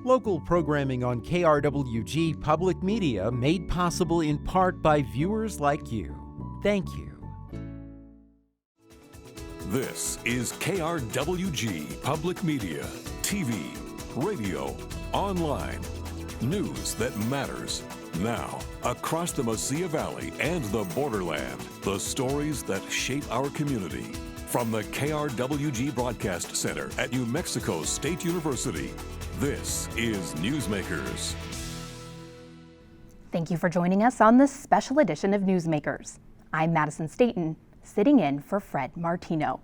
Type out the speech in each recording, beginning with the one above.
Local programming on KRWG Public Media made possible in part by viewers like you. Thank you. This is KRWG Public Media, TV, radio, online. News that matters. Now, across the Mesilla Valley and the borderland, the stories that shape our community. From the KRWG Broadcast Center at New Mexico State University, this is Newsmakers. Thank you for joining us on this special edition of Newsmakers. I'm Madison Staten, sitting in for Fred Martino.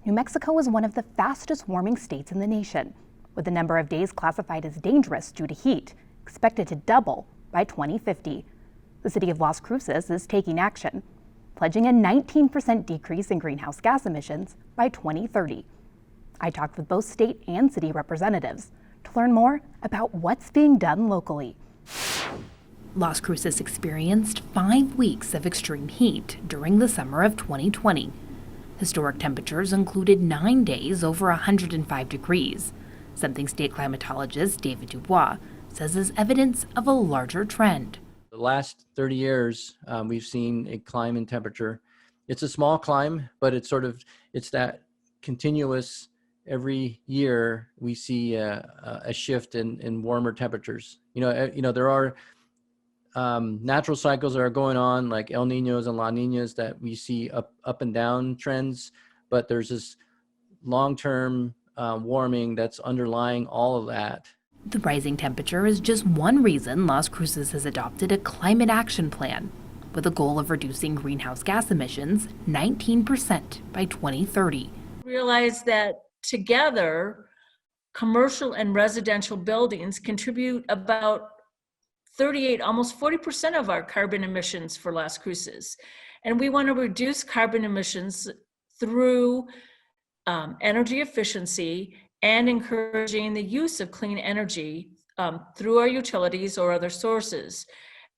New Mexico is one of the fastest warming states in the nation, with the number of days classified as dangerous due to heat expected to double by 2050. The city of Las Cruces is taking action, pledging a 19% decrease in greenhouse gas emissions by 2030. I talked with both state and city representatives to learn more about what's being done locally. Las Cruces experienced 5 weeks of extreme heat during the summer of 2020. Historic temperatures included 9 days over 105 degrees, something state climatologist David Dubois says is evidence of a larger trend. The last 30 years, we've seen a climb in temperature. It's a small climb, but it's that continuous. Every year we see a shift in warmer temperatures. There are natural cycles that are going on, like El Niños and La Niñas, that we see up and down trends, but there's this long-term warming that's underlying all of that. The rising temperature is just one reason Las Cruces has adopted a climate action plan with a goal of reducing greenhouse gas emissions 19% by 2030. Realize that together, commercial and residential buildings contribute about 38, almost 40% of our carbon emissions for Las Cruces. And we want to reduce carbon emissions through energy efficiency and encouraging the use of clean energy through our utilities or other sources.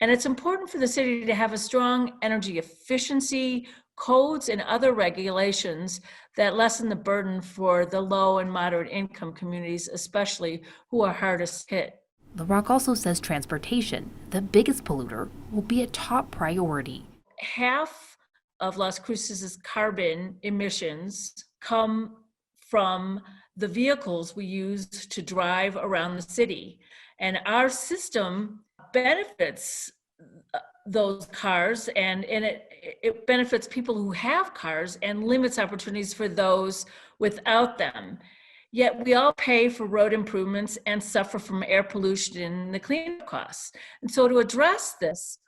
And it's important for the city to have a strong energy efficiency codes and other regulations that lessen the burden for the low and moderate income communities, especially who are hardest hit. LaRock also says transportation, the biggest polluter, will be a top priority. Half of Las Cruces' carbon emissions come from the vehicles we use to drive around the city. And our system benefits those cars, and it benefits people who have cars and limits opportunities for those without them. Yet we all pay for road improvements and suffer from air pollution and the cleanup costs. And so to address this,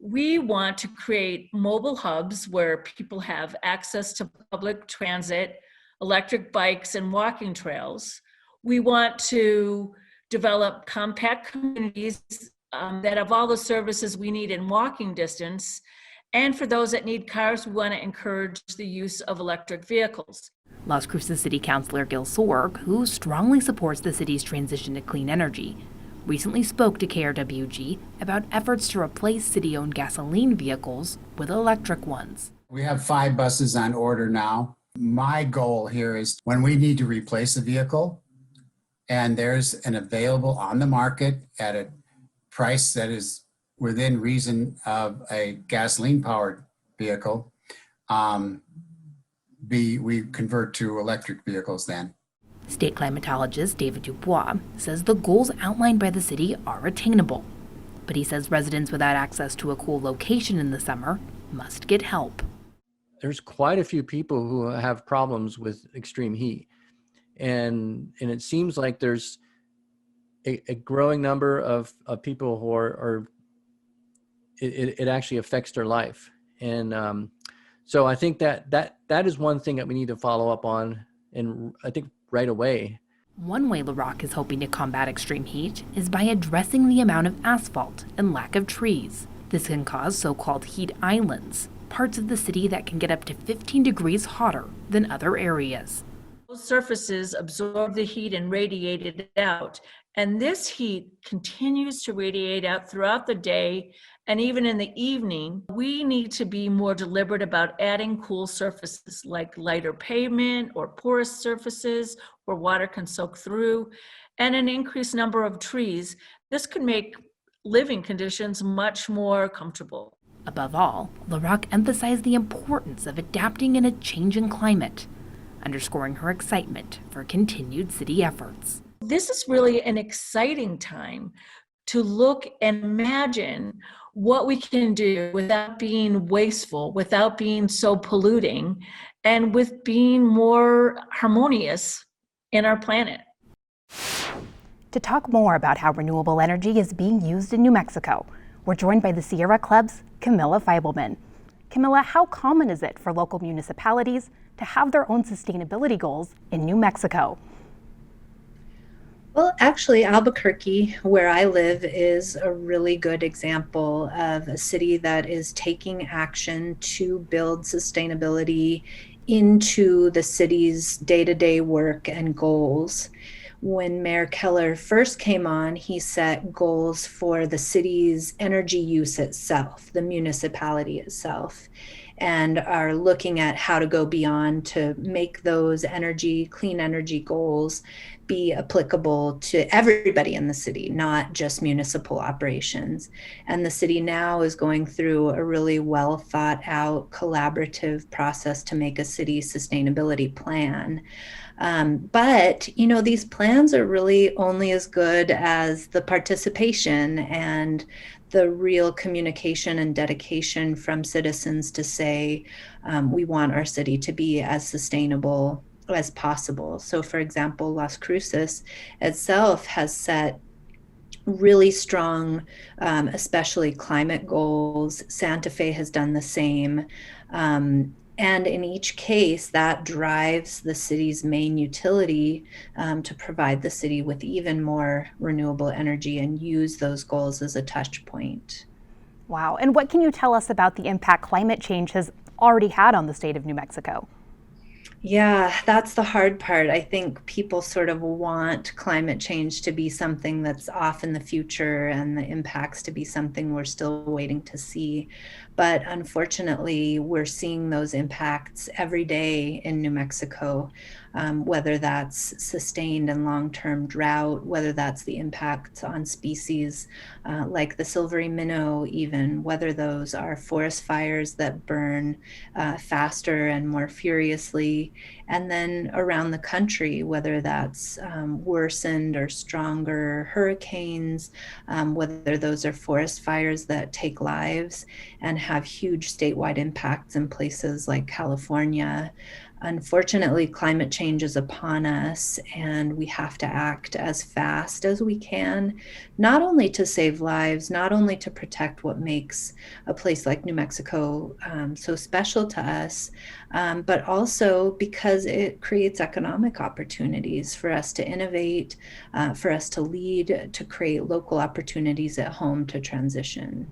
we want to create mobile hubs where people have access to public transit, electric bikes, and walking trails. We want to develop compact communities that have all the services we need in walking distance. And for those that need cars, we want to encourage the use of electric vehicles. Las Cruces City Councilor Gil Sorg, who strongly supports the city's transition to clean energy, recently spoke to KRWG about efforts to replace city-owned gasoline vehicles with electric ones. We have 5 buses on order now. My goal here is when we need to replace a vehicle and there's an available on the market at a price that is within reason of a gasoline-powered vehicle, we convert to electric vehicles then. State climatologist David Dubois says the goals outlined by the city are attainable, but he says residents without access to a cool location in the summer must get help. There's quite a few people who have problems with extreme heat, and it seems like there's a growing number of people who are it actually affects their life. And so I think that is one thing that we need to follow up on, and I think right away. One way LaRock is hoping to combat extreme heat is by addressing the amount of asphalt and lack of trees. This can cause so-called heat islands, parts of the city that can get up to 15 degrees hotter than other areas. Those surfaces absorb the heat and radiate it out. And this heat continues to radiate out throughout the day and even in the evening. We need to be more deliberate about adding cool surfaces like lighter pavement or porous surfaces where water can soak through, and an increased number of trees. This could make living conditions much more comfortable. Above all, LaRock emphasized the importance of adapting in a changing climate, underscoring her excitement for continued city efforts. This is really an exciting time to look and imagine what we can do without being wasteful, without being so polluting, and with being more harmonious in our planet. To talk more about how renewable energy is being used in New Mexico, we're joined by the Sierra Club's Camilla Feibelman. Camilla, how common is it for local municipalities to have their own sustainability goals in New Mexico? Well, actually, Albuquerque, where I live, is a really good example of a city that is taking action to build sustainability into the city's day-to-day work and goals. When Mayor Keller first came on, he set goals for the city's energy use itself, the municipality itself, and are looking at how to go beyond to make those clean energy goals be applicable to everybody in the city, not just municipal operations. And the city now is going through a really well thought out collaborative process to make a city sustainability plan. But these plans are really only as good as the participation and the real communication and dedication from citizens to say, we want our city to be as sustainable as possible. So for example, Las Cruces itself has set really strong, especially climate goals. Santa Fe has done the same. And in each case, that drives the city's main utility to provide the city with even more renewable energy and use those goals as a touch point. Wow. And what can you tell us about the impact climate change has already had on the state of New Mexico? Yeah, that's the hard part. I think people sort of want climate change to be something that's off in the future and the impacts to be something we're still waiting to see. But unfortunately, we're seeing those impacts every day in New Mexico, whether that's sustained and long-term drought, whether that's the impacts on species like the silvery minnow even, whether those are forest fires that burn faster and more furiously, and then around the country, whether that's worsened or stronger hurricanes, whether those are forest fires that take lives and have huge statewide impacts in places like California. Unfortunately, climate change is upon us, and we have to act as fast as we can, not only to save lives, not only to protect what makes a place like New Mexico so special to us, but also because it creates economic opportunities for us to innovate, for us to lead, to create local opportunities at home to transition.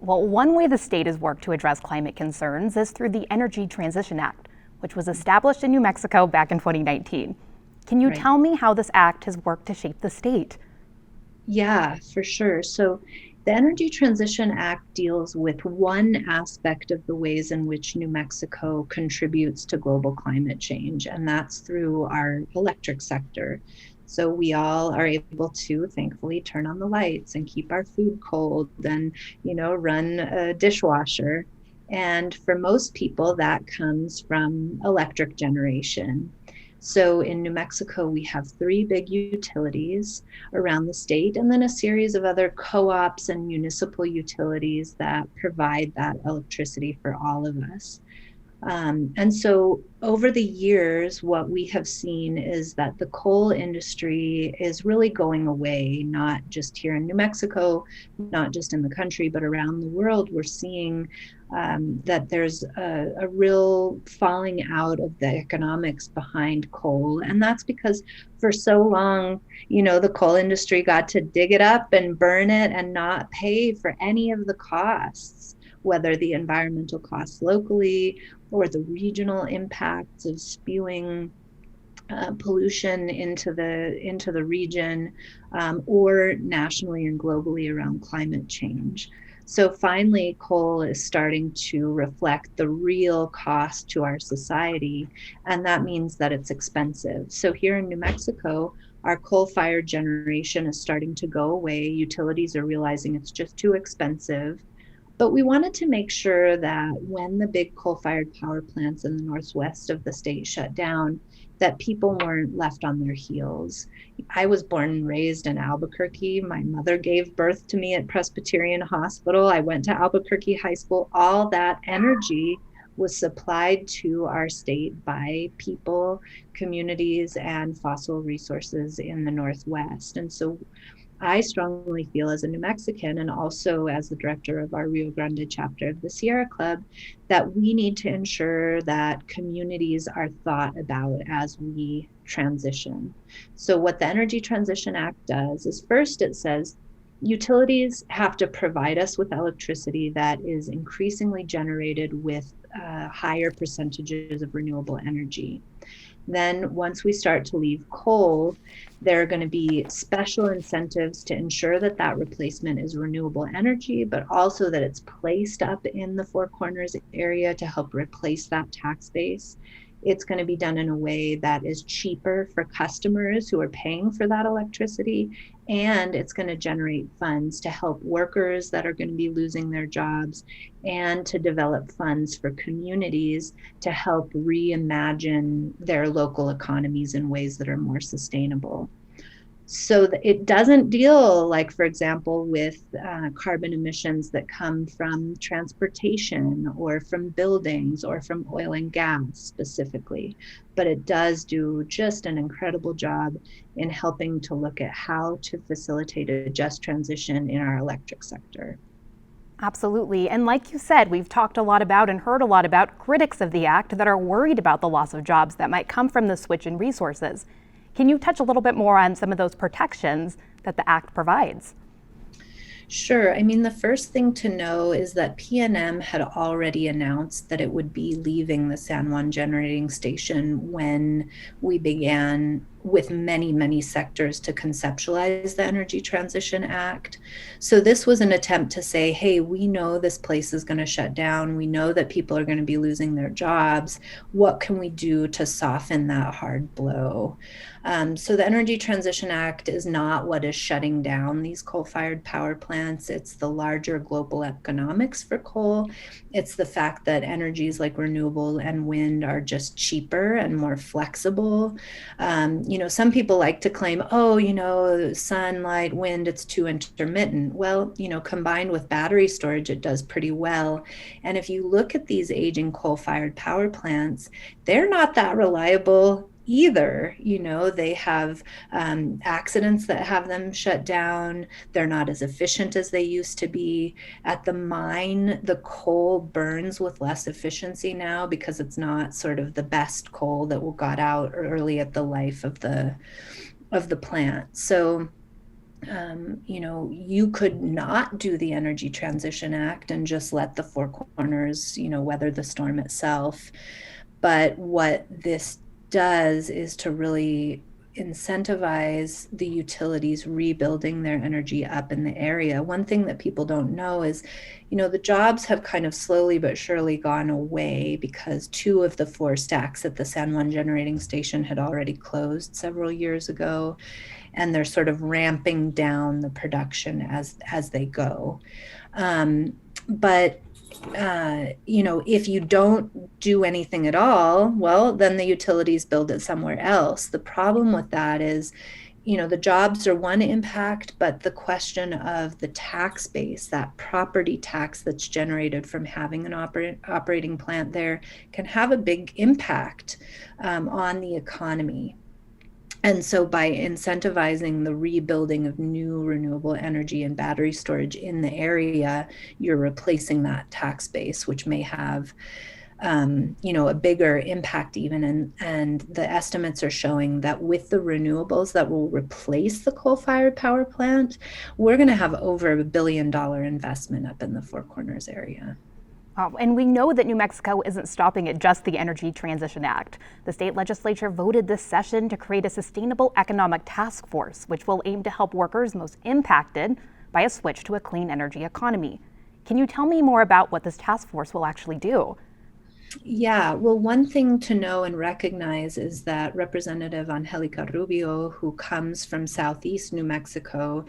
Well, one way the state has worked to address climate concerns is through the Energy Transition Act, which was established in New Mexico back in 2019. Can you tell me how this act has worked to shape the state? Yeah, for sure. So the Energy Transition Act deals with one aspect of the ways in which New Mexico contributes to global climate change, and that's through our electric sector. So we all are able to, thankfully, turn on the lights and keep our food cold and, run a dishwasher. And for most people, that comes from electric generation. So in New Mexico, we have 3 big utilities around the state, and then a series of other co-ops and municipal utilities that provide that electricity for all of us. And so over the years, what we have seen is that the coal industry is really going away, not just here in New Mexico, not just in the country, but around the world. We're seeing that there's a real falling out of the economics behind coal. And that's because for so long, the coal industry got to dig it up and burn it and not pay for any of the costs, whether the environmental costs locally or the regional impacts of spewing pollution into the region, or nationally and globally around climate change. So finally, coal is starting to reflect the real cost to our society, and that means that it's expensive. So here in New Mexico, our coal-fired generation is starting to go away. Utilities are realizing it's just too expensive. But we wanted to make sure that when the big coal-fired power plants in the northwest of the state shut down, that people weren't left on their heels. I was born and raised in Albuquerque. My mother gave birth to me at Presbyterian Hospital. I went to Albuquerque High School. All that energy was supplied to our state by people, communities, and fossil resources in the Northwest. And so I strongly feel, as a New Mexican and also as the director of our Rio Grande chapter of the Sierra Club, that we need to ensure that communities are thought about as we transition. So what the Energy Transition Act does is, first it says utilities have to provide us with electricity that is increasingly generated with higher percentages of renewable energy. Then once we start to leave coal, there are going to be special incentives to ensure that that replacement is renewable energy, but also that it's placed up in the Four Corners area to help replace that tax base. It's going to be done in a way that is cheaper for customers who are paying for that electricity, and it's going to generate funds to help workers that are going to be losing their jobs, and to develop funds for communities to help reimagine their local economies in ways that are more sustainable. So it doesn't deal, like, for example, with carbon emissions that come from transportation or from buildings or from oil and gas specifically, but it does do just an incredible job in helping to look at how to facilitate a just transition in our electric sector. Absolutely. And like you said, we've talked a lot about and heard a lot about critics of the act that are worried about the loss of jobs that might come from the switch in resources. Can you touch a little bit more on some of those protections that the Act provides? Sure. I mean, the first thing to know is that PNM had already announced that it would be leaving the San Juan generating station when we began with many, many sectors to conceptualize the Energy Transition Act. So this was an attempt to say, hey, we know this place is going to shut down. We know that people are going to be losing their jobs. What can we do to soften that hard blow? So the Energy Transition Act is not what is shutting down these coal-fired power plants. It's the larger global economics for coal. It's the fact that energies like renewable and wind are just cheaper and more flexible. Some people like to claim, sunlight, wind, it's too intermittent. Well, combined with battery storage, it does pretty well. And if you look at these aging coal-fired power plants, they're not that reliable either. They have accidents that have them shut down. They're not as efficient as they used to be. At the mine, the coal burns with less efficiency now because it's not sort of the best coal that got out early at the life of the plant. So you could not do the Energy Transition Act and just let the Four Corners, weather the storm itself. But what this does is to really incentivize the utilities rebuilding their energy up in the area. One thing that people don't know is, the jobs have kind of slowly but surely gone away because 2 of the 4 stacks at the San Juan generating station had already closed several years ago, and they're sort of ramping down the production as they go. But if you don't do anything at all, well, then the utilities build it somewhere else. The problem with that is, the jobs are one impact, but the question of the tax base, that property tax that's generated from having an operating plant there, can have a big impact on the economy. And so by incentivizing the rebuilding of new renewable energy and battery storage in the area, you're replacing that tax base, which may have a bigger impact even. And the estimates are showing that with the renewables that will replace the coal-fired power plant, we're going to have over $1 billion investment up in the Four Corners area. And we know that New Mexico isn't stopping at just the Energy Transition Act. The state legislature voted this session to create a sustainable economic task force, which will aim to help workers most impacted by a switch to a clean energy economy. Can you tell me more about what this task force will actually do? Yeah, well, one thing to know and recognize is that Representative Angelica Rubio, who comes from Southeast New Mexico,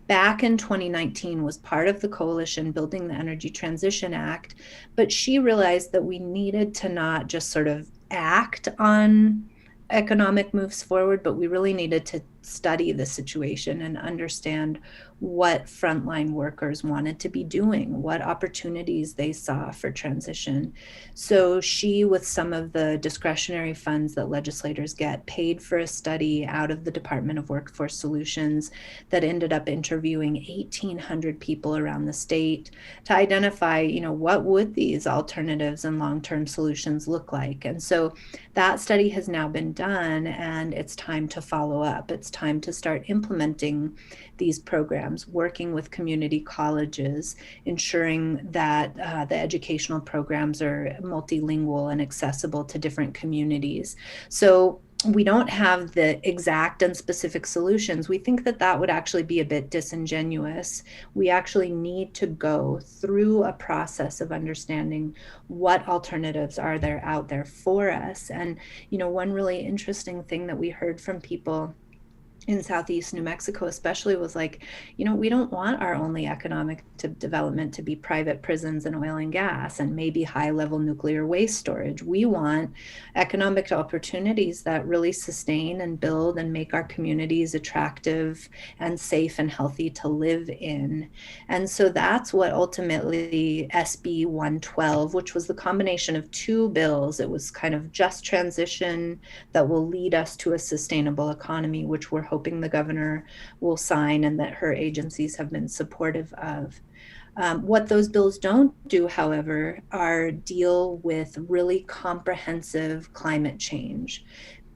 back in 2019 was part of the coalition building the Energy Transition Act, but she realized that we needed to not just sort of act on economic moves forward, but we really needed to study the situation and understand what frontline workers wanted to be doing, what opportunities they saw for transition. So she, with some of the discretionary funds that legislators get, paid for a study out of the Department of Workforce Solutions that ended up interviewing 1,800 people around the state to identify, what would these alternatives and long-term solutions look like? And so that study has now been done, and it's time to follow up. It's time to start implementing these programs, working with community colleges, ensuring that the educational programs are multilingual and accessible to different communities. So we don't have the exact and specific solutions. We think that that would actually be a bit disingenuous. We actually need to go through a process of understanding what alternatives are there out there for us. And, one really interesting thing that we heard from people in Southeast New Mexico especially was like, we don't want our only economic development to be private prisons and oil and gas and maybe high-level nuclear waste storage. We want economic opportunities that really sustain and build and make our communities attractive and safe and healthy to live in. And so that's what ultimately SB 112, which was the combination of two bills, it was kind of just transition that will lead us to a sustainable economy, which we're hoping the governor will sign and that her agencies have been supportive of. What those bills don't do, however, are deal with really comprehensive climate change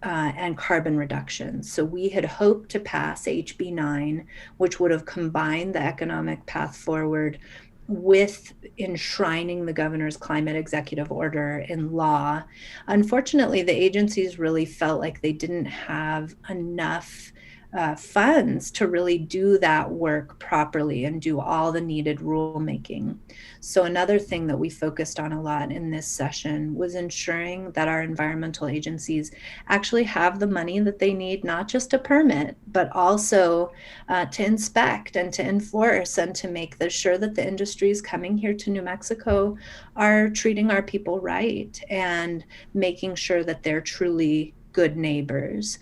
and carbon reduction. So we had hoped to pass HB 9, which would have combined the economic path forward with enshrining the governor's climate executive order in law. Unfortunately, the agencies really felt like they didn't have enough funds to really do that work properly and do all the needed rulemaking. So another thing that we focused on a lot in this session was ensuring that our environmental agencies actually have the money that they need, not just to permit, but also to inspect and to enforce and to make sure that the industries coming here to New Mexico are treating our people right and making sure that they're truly good neighbors.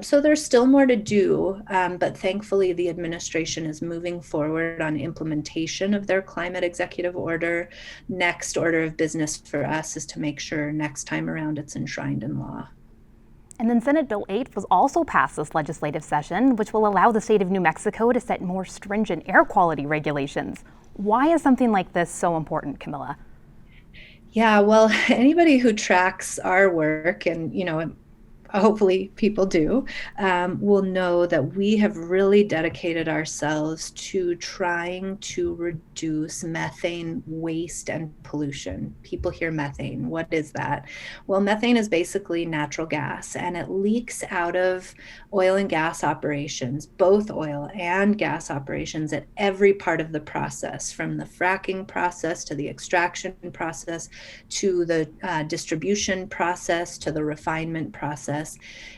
So there's still more to do, but thankfully the administration is moving forward on implementation of their climate executive order. Next order of business for us is to make sure next time around it's enshrined in law. And then Senate Bill 8 was also passed this legislative session, which will allow the state of New Mexico to set more stringent air quality regulations. Why is something like this so important, Camilla? Yeah, well, anybody who tracks our work and, hopefully people do, will know that we have really dedicated ourselves to trying to reduce methane waste and pollution. People hear methane. What is that? Well, methane is basically natural gas, and it leaks out of oil and gas operations, both oil and gas operations, at every part of the process, from the fracking process to the extraction process to the distribution process to the refinement process.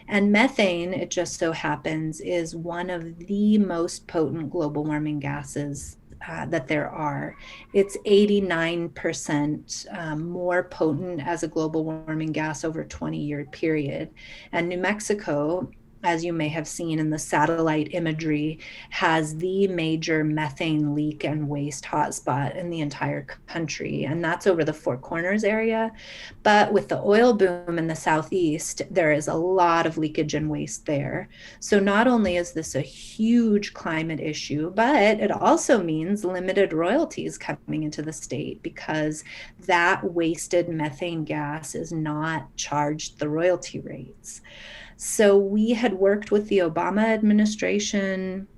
And methane, it just so happens, is one of the most potent global warming gases that there are. It's 89% more potent as a global warming gas over a 20-year period. And New Mexico, as you may have seen in the satellite imagery, has the major methane leak and waste hotspot in the entire country, and that's over the Four Corners area. But with the oil boom in the southeast, there is a lot of leakage and waste there. So not only is this a huge climate issue, but it also means limited royalties coming into the state because that wasted methane gas is not charged the royalty rates. So we had worked with the Obama administration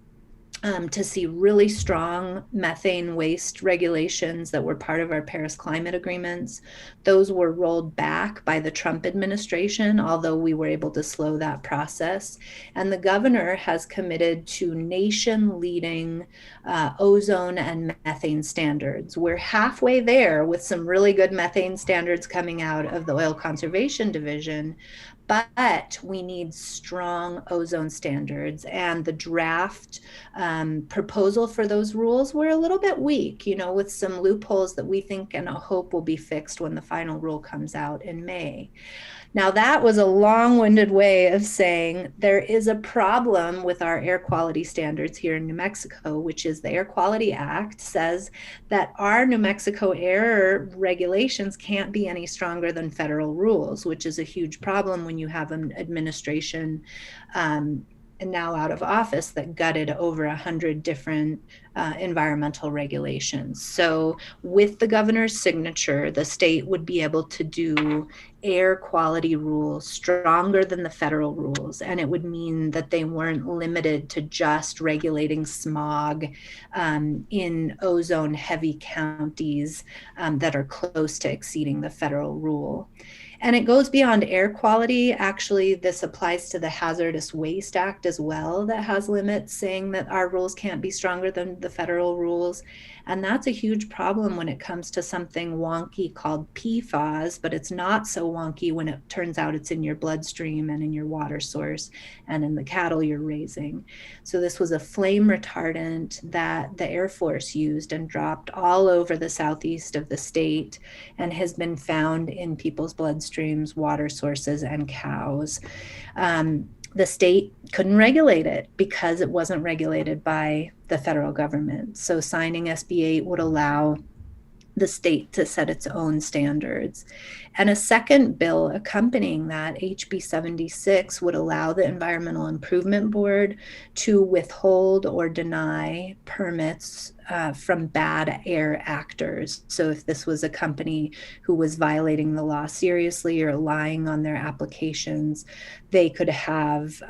to see really strong methane waste regulations that were part of our Paris climate agreements. Those were rolled back by the Trump administration, although we were able to slow that process. And the governor has committed to nation-leading ozone and methane standards. We're halfway there with some really good methane standards coming out of the Oil Conservation Division, but we need strong ozone standards. And the draft proposal for those rules were a little bit weak, with some loopholes that we think and hope will be fixed when the final rule comes out in May. Now, that was a long-winded way of saying there is a problem with our air quality standards here in New Mexico, which is the Air Quality Act says that our New Mexico air regulations can't be any stronger than federal rules, which is a huge problem when you have an administration now out of office that gutted over 100 different environmental regulations. So with the governor's signature, the state would be able to do air quality rules stronger than the federal rules. And it would mean that they weren't limited to just regulating smog in ozone heavy counties that are close to exceeding the federal rule. And it goes beyond air quality. Actually, this applies to the Hazardous Waste Act as well, that has limits saying that our rules can't be stronger than the federal rules. And that's a huge problem when it comes to something wonky called PFAS, but it's not so wonky when it turns out it's in your bloodstream and in your water source and in the cattle you're raising. So this was a flame retardant that the Air Force used and dropped all over the southeast of the state and has been found in people's bloodstreams, water sources, and cows. The state couldn't regulate it because it wasn't regulated by the federal government. So signing SB 8 would allow the state to set its own standards. And a second bill accompanying that, HB 76, would allow the Environmental Improvement Board to withhold or deny permits from bad air actors. So if this was a company who was violating the law seriously or lying on their applications, they could have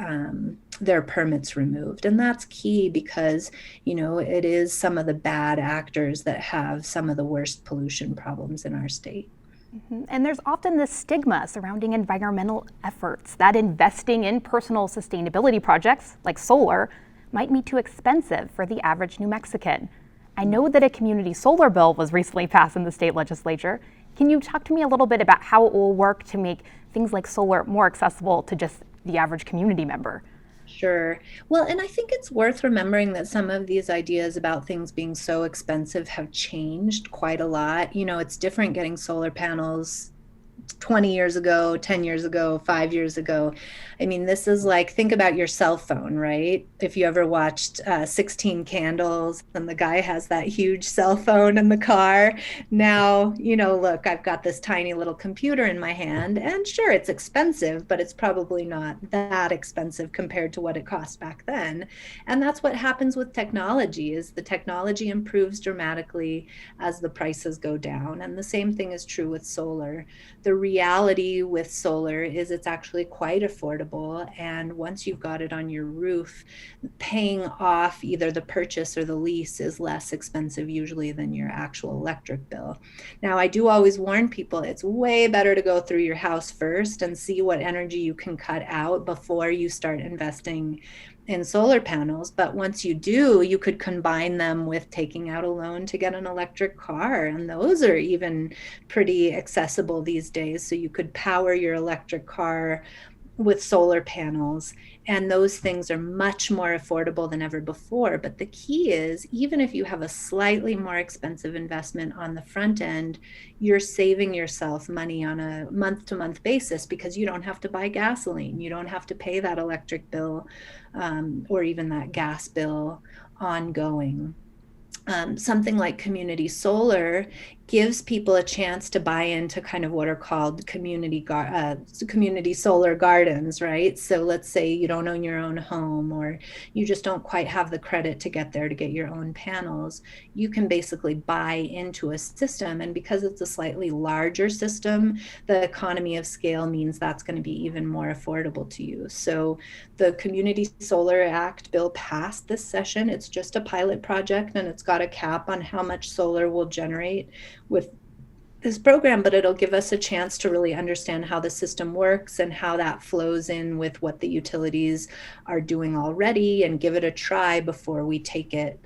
their permits removed. And that's key because, it is some of the bad actors that have some of the worst pollution problems in our state. Mm-hmm. And there's often this stigma surrounding environmental efforts that investing in personal sustainability projects like solar might be too expensive for the average New Mexican. I know that a community solar bill was recently passed in the state legislature. Can you talk to me a little bit about how it will work to make things like solar more accessible to just the average community member? Sure. Well, and I think it's worth remembering that some of these ideas about things being so expensive have changed quite a lot. It's different getting solar panels 20 years ago, 10 years ago, 5 years ago. I mean, this is like, think about your cell phone, right? If you ever watched 16 Candles and the guy has that huge cell phone in the car. Now, look, I've got this tiny little computer in my hand, and sure, it's expensive, but it's probably not that expensive compared to what it cost back then. And that's what happens with technology, is the technology improves dramatically as the prices go down. And the same thing is true with solar. The reality with solar is it's actually quite affordable. And once you've got it on your roof, paying off either the purchase or the lease is less expensive usually than your actual electric bill. Now, I do always warn people, it's way better to go through your house first and see what energy you can cut out before you start investing in solar panels. But once you do, you could combine them with taking out a loan to get an electric car. And those are even pretty accessible these days. So you could power your electric car with solar panels. And those things are much more affordable than ever before. But the key is, even if you have a slightly more expensive investment on the front end, you're saving yourself money on a month-to-month basis because you don't have to buy gasoline. You don't have to pay that electric bill or even that gas bill ongoing. Something like community solar gives people a chance to buy into kind of what are called community solar gardens, right? So let's say you don't own your own home, or you just don't quite have the credit to get there to get your own panels. You can basically buy into a system, and because it's a slightly larger system, the economy of scale means that's going to be even more affordable to you. So the Community Solar Act bill passed this session. It's just a pilot project, and it's got a cap on how much solar will generate with this program, but it'll give us a chance to really understand how the system works and how that flows in with what the utilities are doing already, and give it a try before we take it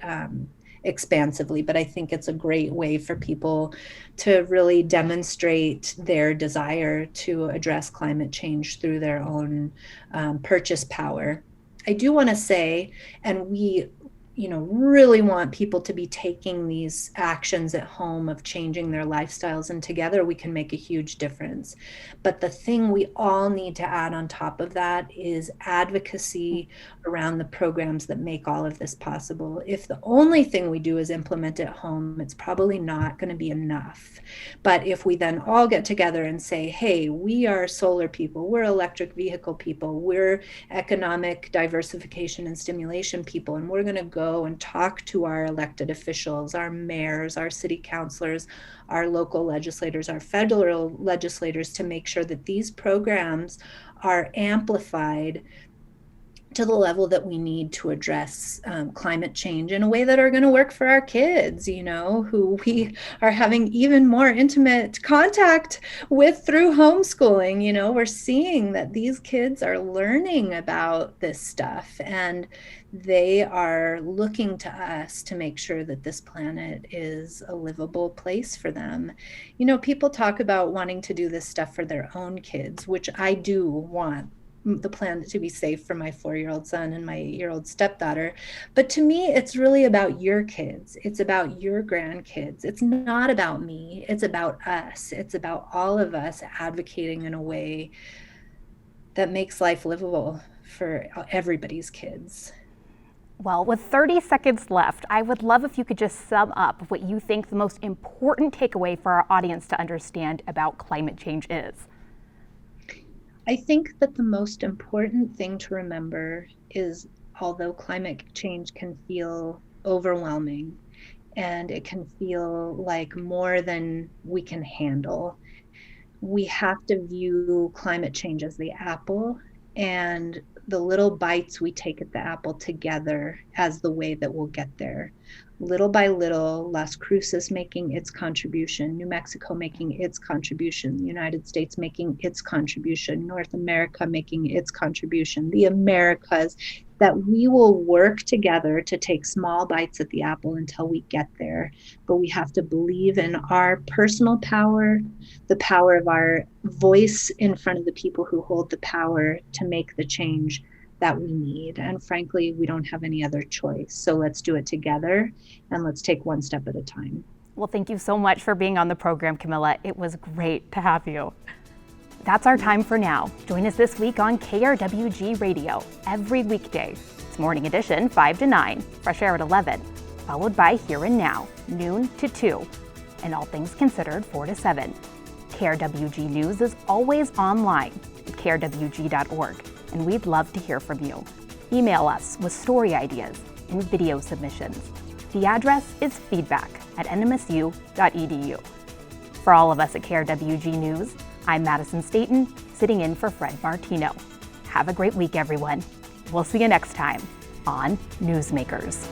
expansively. But I think it's a great way for people to really demonstrate their desire to address climate change through their own purchase power. I do want to say, and we really want people to be taking these actions at home of changing their lifestyles, and together we can make a huge difference. But the thing we all need to add on top of that is advocacy around the programs that make all of this possible. If the only thing we do is implement at home, it's probably not going to be enough. But if we then all get together and say, hey, we are solar people, we're electric vehicle people, we're economic diversification and stimulation people, and we're going to go and talk to our elected officials, our mayors, our city councilors, our local legislators, our federal legislators, to make sure that these programs are amplified to the level that we need to address climate change in a way that are going to work for our kids, who we are having even more intimate contact with through homeschooling. We're seeing that these kids are learning about this stuff, and they are looking to us to make sure that this planet is a livable place for them. People talk about wanting to do this stuff for their own kids, which I do want the planet to be safe for my 4-year-old son and my 8-year-old stepdaughter. But to me, it's really about your kids. It's about your grandkids. It's not about me. It's about us. It's about all of us advocating in a way that makes life livable for everybody's kids. Well, with 30 seconds left, I would love if you could just sum up what you think the most important takeaway for our audience to understand about climate change is. I think that the most important thing to remember is, although climate change can feel overwhelming and it can feel like more than we can handle, we have to view climate change as the apple, and the little bites we take at the apple together as the way that we'll get there. Little by little, Las Cruces making its contribution, New Mexico making its contribution, the United States making its contribution, North America making its contribution, the Americas, that we will work together to take small bites at the apple until we get there. But we have to believe in our personal power, the power of our voice in front of the people who hold the power to make the change that we need. And frankly, we don't have any other choice. So let's do it together, and let's take one step at a time. Well, thank you so much for being on the program, Camilla. It was great to have you. That's our time for now. Join us this week on KRWG Radio every weekday. It's Morning Edition, 5 to 9, Fresh Air at 11, followed by Here and Now, noon to 2, and All Things Considered, 4 to 7. KRWG News is always online at krwg.org, and we'd love to hear from you. Email us with story ideas and video submissions. The address is feedback@nmsu.edu. For all of us at KRWG News, I'm Madison Staten, sitting in for Fred Martino. Have a great week, everyone. We'll see you next time on Newsmakers.